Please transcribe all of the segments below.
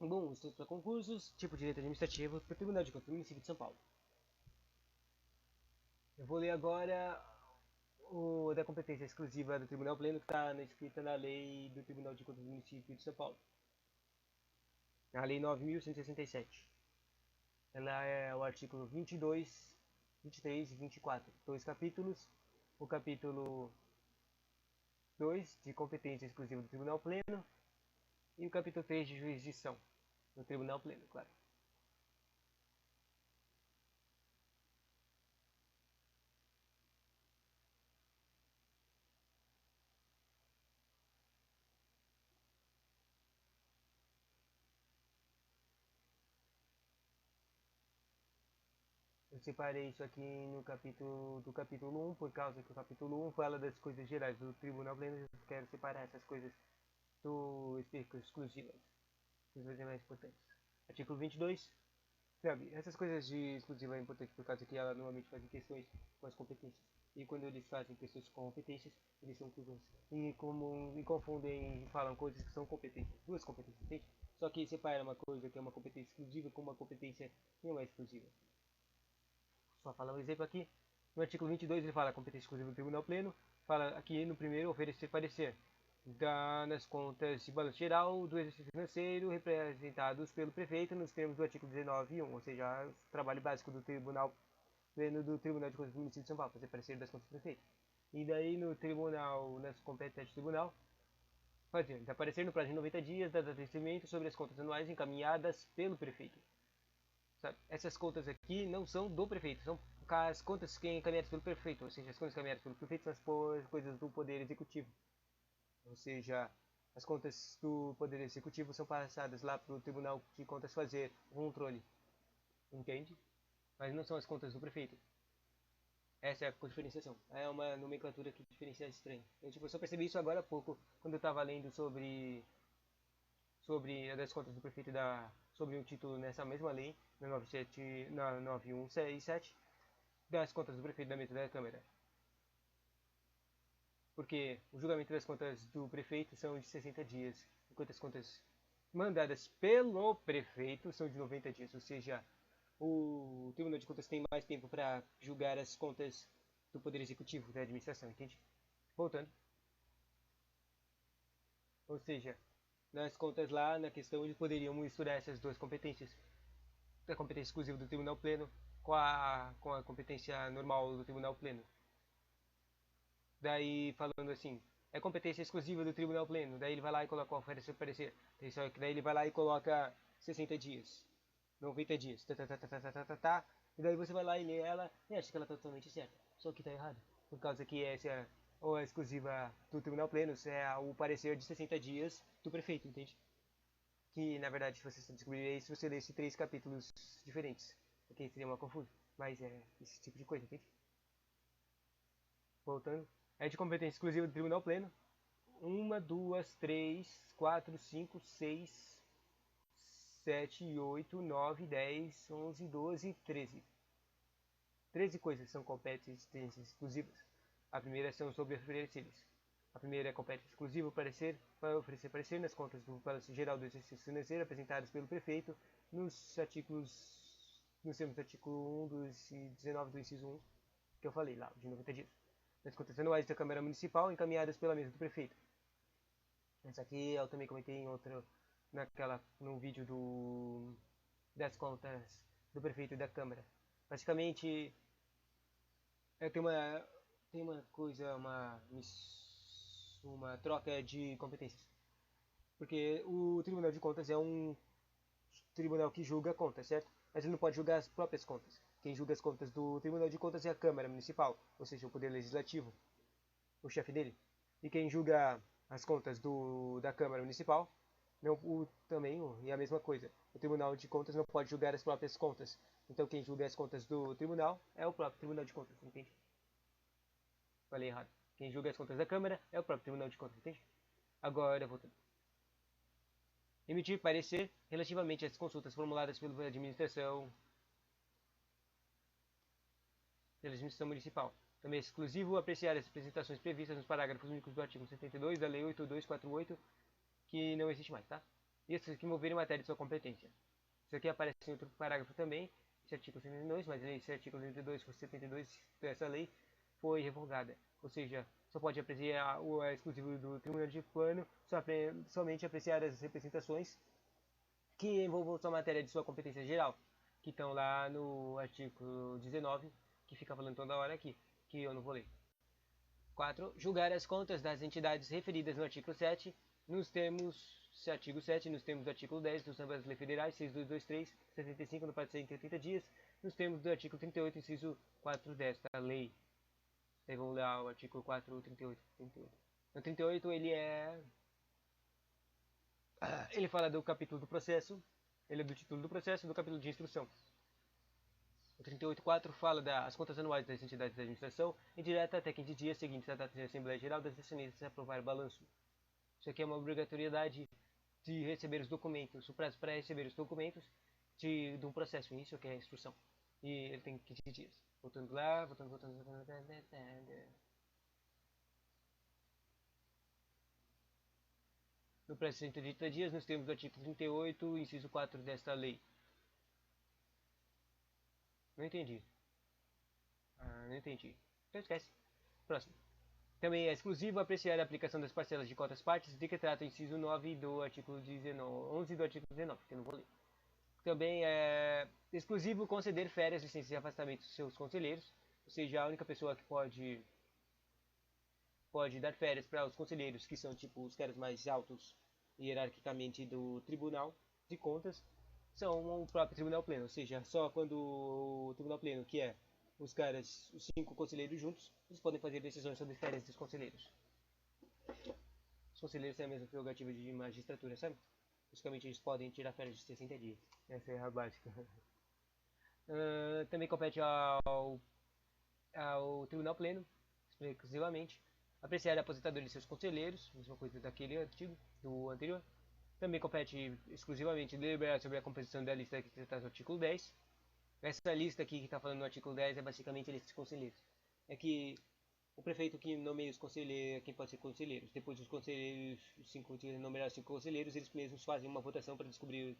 Bom, estudo para concursos, tipo de direito administrativo para o Tribunal de Contas do Município de São Paulo. Eu vou ler agora o da competência exclusiva do Tribunal Pleno que está escrita na lei do Tribunal de Contas do Município de São Paulo. A lei 9.167. Ela é o artigo 22, 23 e 24. Dois capítulos. O capítulo 2 de competência exclusiva do Tribunal Pleno e o capítulo 3 de jurisdição do Tribunal Pleno, claro. Eu separei isso aqui no capítulo do capítulo 1, por causa que o capítulo 1 fala das coisas gerais do Tribunal Pleno. Eu quero separar essas coisas do específico exclusivas, que são mais importantes. Artigo 22, sabe, essas coisas de exclusiva é importante por causa que ela normalmente fazem questões com as competências. E quando eles fazem questões com competências, eles são cruzões. E confundem e falam coisas que são competências, duas competências, entende? Só que separa uma coisa que é uma competência exclusiva com uma competência que não é exclusiva. Só falar um exemplo aqui. No artigo 22 ele fala competência exclusiva do Tribunal Pleno. Fala aqui no primeiro oferecer parecer nas contas de balanço geral do exercício financeiro representados pelo prefeito nos termos do artigo 19.1, ou seja, o trabalho básico do Tribunal Pleno do Tribunal de Contas do Município de São Paulo, fazer parecer das contas do prefeito. E daí no tribunal, nas competências do tribunal, fazer aparecer no prazo de 90 dias da data de vencimento sobre as contas anuais encaminhadas pelo prefeito. Sabe? Essas contas aqui não são do prefeito, são as contas que encaminhadas pelo prefeito, ou seja, as contas encaminhadas pelo prefeito são as coisas do Poder Executivo. Ou seja, as contas do Poder Executivo são passadas lá para o Tribunal de Contas fazer o controle, entende? Mas não são as contas do prefeito. Essa é a diferenciação. É uma nomenclatura que diferencia estranha. Eu só percebi isso agora há pouco, quando eu estava lendo sobre das contas do prefeito sobre um título nessa mesma lei, na 97, na 9167, das contas do prefeito da mesa da Câmara. Porque o julgamento das contas do prefeito são de 60 dias, enquanto as contas mandadas pelo prefeito são de 90 dias, ou seja, o Tribunal de Contas tem mais tempo para julgar as contas do Poder Executivo, da administração, entende? Voltando. Ou seja, nas contas lá, na questão, eles poderiam misturar essas duas competências. A competência exclusiva do Tribunal Pleno com a competência normal do Tribunal Pleno. Daí, falando assim, é competência exclusiva do Tribunal Pleno. Daí ele vai lá e coloca oferece parecer. Daí ele vai lá e coloca 60 dias, 90 dias, tá. E daí você vai lá e lê ela e acha que ela tá totalmente certa. Só que tá errado. Por causa que essa é a exclusiva do Tribunal Pleno, é o parecer de 60 dias do prefeito, entende? Que na verdade, se você descobrir isso, você lê esses três capítulos diferentes. Porque seria uma confusa. Mas é esse tipo de coisa, entende? Voltando. É de competência exclusiva do Tribunal Pleno. Uma, duas, três, quatro, cinco, seis, 7, 8, 9, 10, 11, 12, 13. 13 coisas são competências exclusivas. A primeira são sobre oferecidos. A primeira é competência exclusiva para oferecer parecer nas contas do balanço geral do exercício financeiro apresentadas pelo prefeito nos termos do artigo 1 do 19 do inciso 1 que eu falei lá, de 90 dias. Nas contas anuais da Câmara Municipal encaminhadas pela mesa do prefeito. Essa aqui eu também comentei em outro, no vídeo das contas do prefeito e da Câmara. Basicamente, tem uma coisa, uma troca de competências. Porque o Tribunal de Contas é um tribunal que julga contas, certo? Mas ele não pode julgar as próprias contas. Quem julga as contas do Tribunal de Contas é a Câmara Municipal, ou seja, o Poder Legislativo, o chefe dele. E quem julga as contas da Câmara Municipal não, também é a mesma coisa. O Tribunal de Contas não pode julgar as próprias contas. Então quem julga as contas do tribunal é o próprio Tribunal de Contas, entende? Falei errado. Quem julga as contas da Câmara é o próprio Tribunal de Contas, entende? Agora, voltando. Emitir parecer relativamente às consultas formuladas pela administração municipal. Também é exclusivo apreciar as apresentações previstas nos parágrafos únicos do artigo 72 da Lei 8248, que não existe mais, tá? e esses que envolverem matéria de sua competência. Isso aqui aparece em outro parágrafo também, esse artigo 72, mas esse artigo 72 por 72 dessa lei foi revogada. Ou seja, só pode apreciar o exclusivo do Tribunal de Plano somente apreciar as representações que envolvam sua matéria de sua competência geral, que estão lá no artigo 19, que fica falando toda hora aqui, que eu não vou ler. 4. Julgar as contas das entidades referidas no artigo 7, nos termos, artigo 7, nos termos do artigo 10 dos Assembleias Leis Federais, 6223, 75, no prazo de 180 dias, nos termos do artigo 38, inciso 4 desta lei. Aí vamos ler o artigo 4, 38, 38. No 38 ele fala do capítulo do processo, ele é do título do processo e do capítulo de instrução. O 38.4 fala das contas anuais das entidades da administração indireta até 15 dias seguintes à data de Assembleia Geral das acionistas aprovar balanço. Isso aqui é uma obrigatoriedade de receber os documentos, o prazo para receber os documentos de um processo, isso que é a instrução. E ele tem 15 dias. Voltando lá, voltando. No prazo de 130 dias, nos termos do artigo 38, inciso 4 desta lei. Não entendi. Não entendi. Então esquece. Próximo. Também é exclusivo apreciar a aplicação das parcelas de cotas partes de que trata o inciso 9 do artigo 19, 11 do artigo 19, que eu não vou ler. Também é exclusivo conceder férias, licenças e afastamentos dos seus conselheiros, ou seja, a única pessoa que pode dar férias para os conselheiros, que são tipo os caras mais altos hierarquicamente do Tribunal de Contas, são o próprio Tribunal Pleno, ou seja, só quando o Tribunal Pleno, que é os caras, os 5 conselheiros juntos, eles podem fazer decisões sobre férias dos conselheiros. Os conselheiros têm a mesma prerrogativa de magistratura, sabe? Basicamente eles podem tirar férias de 60 dias. Essa é a básica. Também compete ao Tribunal Pleno, exclusivamente, apreciar a aposentadoria de seus conselheiros, mesma coisa daquele artigo, do anterior. Também compete exclusivamente deliberar sobre a composição da lista que está no artigo 10. Essa lista aqui que está falando no artigo 10 é basicamente a lista de conselheiros. É que o prefeito que nomeia os conselheiros, quem pode ser conselheiros. Depois os conselheiros, nomear os 5 conselheiros, eles mesmos fazem uma votação para escolher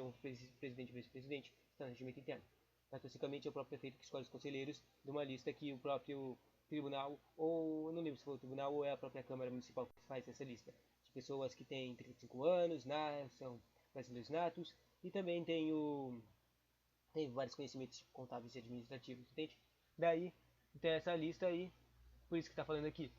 um presidente e vice-presidente, está no regimento interno. Mas basicamente é o próprio prefeito que escolhe os conselheiros de uma lista que o próprio tribunal, ou não lembro se foi o tribunal ou é a própria Câmara Municipal que faz essa lista, de pessoas que têm 35 anos, são brasileiros natos, e também tem vários conhecimentos contábeis e administrativos, entende? Daí tem essa lista aí, por isso que está falando aqui.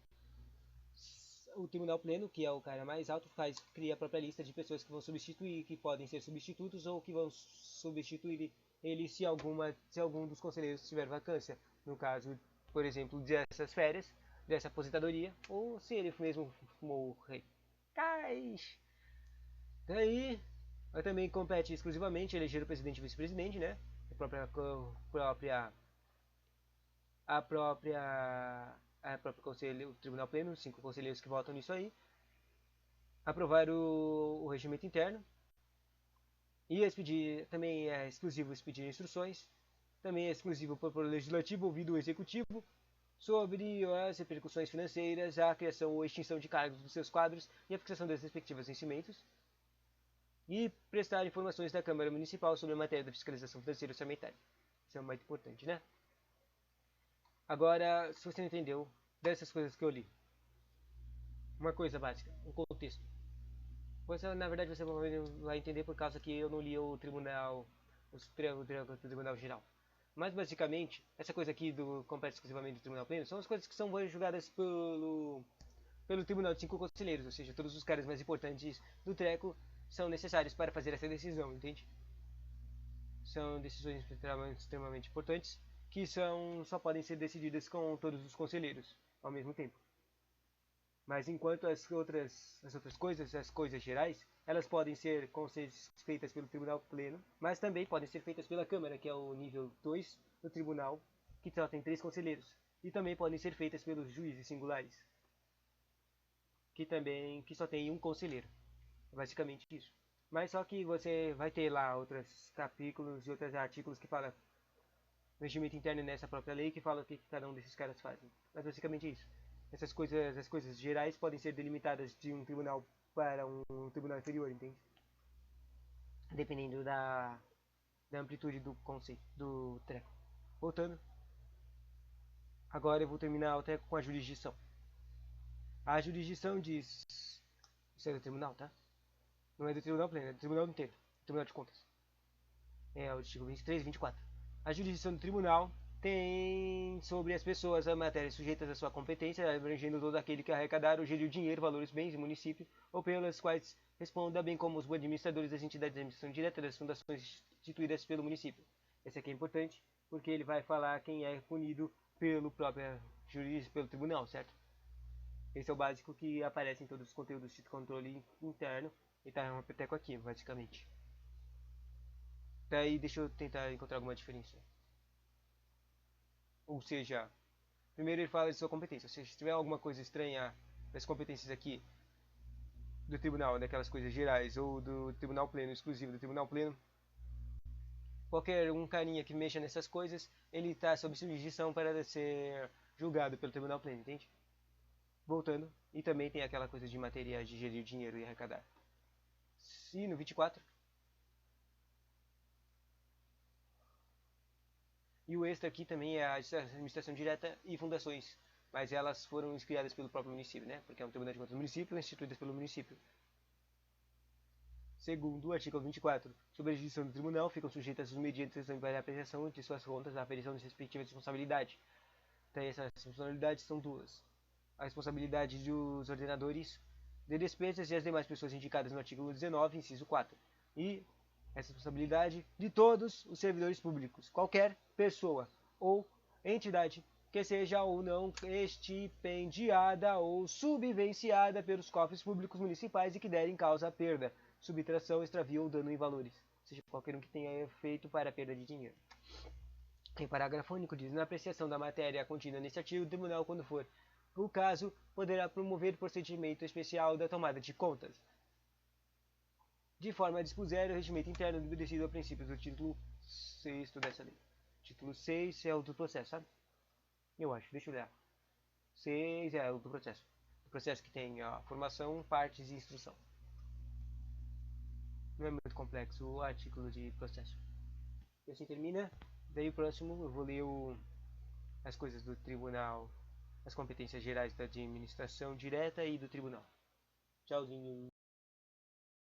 O Tribunal Pleno, que é o cara mais alto, cria a própria lista de pessoas que vão substituir, que podem ser substitutos ou que vão substituir ele se algum dos conselheiros tiver vacância. No caso, por exemplo, dessas férias, dessa aposentadoria, ou se ele mesmo morrer. Cais! Daí, também compete exclusivamente eleger o presidente e vice-presidente, né? A própria conselho, o Tribunal Pleno, os 5 conselheiros que votam nisso aí, aprovar o regimento interno e expedir, também é exclusivo expedir instruções, também é exclusivo para o Legislativo ouvir o Executivo sobre as repercussões financeiras, a criação ou extinção de cargos dos seus quadros e a fixação das respectivas vencimentos, e prestar informações da Câmara Municipal sobre a matéria da fiscalização financeira e orçamentária. Isso é muito importante, né? Agora, se você não entendeu dessas coisas que eu li, uma coisa básica, um contexto. Na verdade, você vai entender por causa que eu não li o Tribunal Geral. Mas, basicamente, essa coisa aqui do compete exclusivamente do Tribunal Pleno são as coisas que são julgadas pelo Tribunal de 5 conselheiros, ou seja, todos os caras mais importantes do treco são necessários para fazer essa decisão, entende? São decisões extremamente importantes que só podem ser decididas com todos os conselheiros ao mesmo tempo. Mas enquanto as outras coisas, as coisas gerais, elas podem ser feitas pelo Tribunal Pleno, mas também podem ser feitas pela Câmara, que é o nível 2 do Tribunal, que só tem 3 conselheiros. E também podem ser feitas pelos juízes singulares, que só tem um conselheiro. É basicamente isso. Mas só que você vai ter lá outros capítulos e outros artigos que falam regimento interno nessa própria lei que fala o que cada um desses caras fazem. Mas basicamente é isso. As coisas gerais podem ser delimitadas de um tribunal para um tribunal inferior, entende? dependendo da amplitude do conceito, do treco. Voltando, agora eu vou terminar o treco com a jurisdição. A jurisdição diz, isso é do tribunal, tá? Não é do tribunal pleno, é do tribunal inteiro, tribunal de contas. É o artigo 23 e 24. A jurisdição do tribunal tem sobre as pessoas a matérias sujeitas à sua competência, abrangendo todo aquele que arrecadar ou gerir o dinheiro, valores, bens e município, ou pelas quais responda, bem como os administradores das entidades de administração direta das fundações instituídas pelo município. Esse aqui é importante, porque ele vai falar quem é punido pelo próprio juiz, pelo tribunal, certo? Esse é o básico que aparece em todos os conteúdos de controle interno, e tá um peteco aqui, basicamente. Daí deixa eu tentar encontrar alguma diferença. Ou seja, primeiro ele fala de sua competência. Se tiver alguma coisa estranha das competências aqui do tribunal, daquelas coisas gerais, ou do tribunal pleno, exclusivo do tribunal pleno, qualquer um carinha que mexa nessas coisas, ele está sob jurisdição para ser julgado pelo tribunal pleno, entende? Voltando, e também tem aquela coisa de materiais de gerir dinheiro e arrecadar. E no 24. E o extra aqui também é a administração direta e fundações, mas elas foram criadas pelo próprio município, né? Porque é um tribunal de contas do município, instituídas pelo município. Segundo o artigo 24, sob a jurisdição do tribunal ficam sujeitas as medidas para a apreciação de suas contas, a aferição de respectiva responsabilidade. Então, essas responsabilidades são duas: a responsabilidade dos ordenadores de despesas e as demais pessoas indicadas no artigo 19, inciso 4, e essa responsabilidade de todos os servidores públicos, qualquer pessoa ou entidade que seja ou não estipendiada ou subvenciada pelos cofres públicos municipais e que derem causa à perda, subtração, extravio ou dano em valores, ou seja, qualquer um que tenha efeito para a perda de dinheiro. Em parágrafo único diz, na apreciação da matéria contida neste artigo, o tribunal, quando for o caso, poderá promover procedimento especial da tomada de contas, de forma a dispuser o regimento interno obedecido a princípios do título 6º dessa lei. Título 6 é o do processo, sabe? Eu acho, deixa eu olhar. 6 é o do processo. O processo que tem a formação, partes e instrução. Não é muito complexo o artigo de processo. E assim termina. Daí o próximo eu vou ler as coisas do tribunal, as competências gerais da administração direta e do tribunal. Tchauzinho.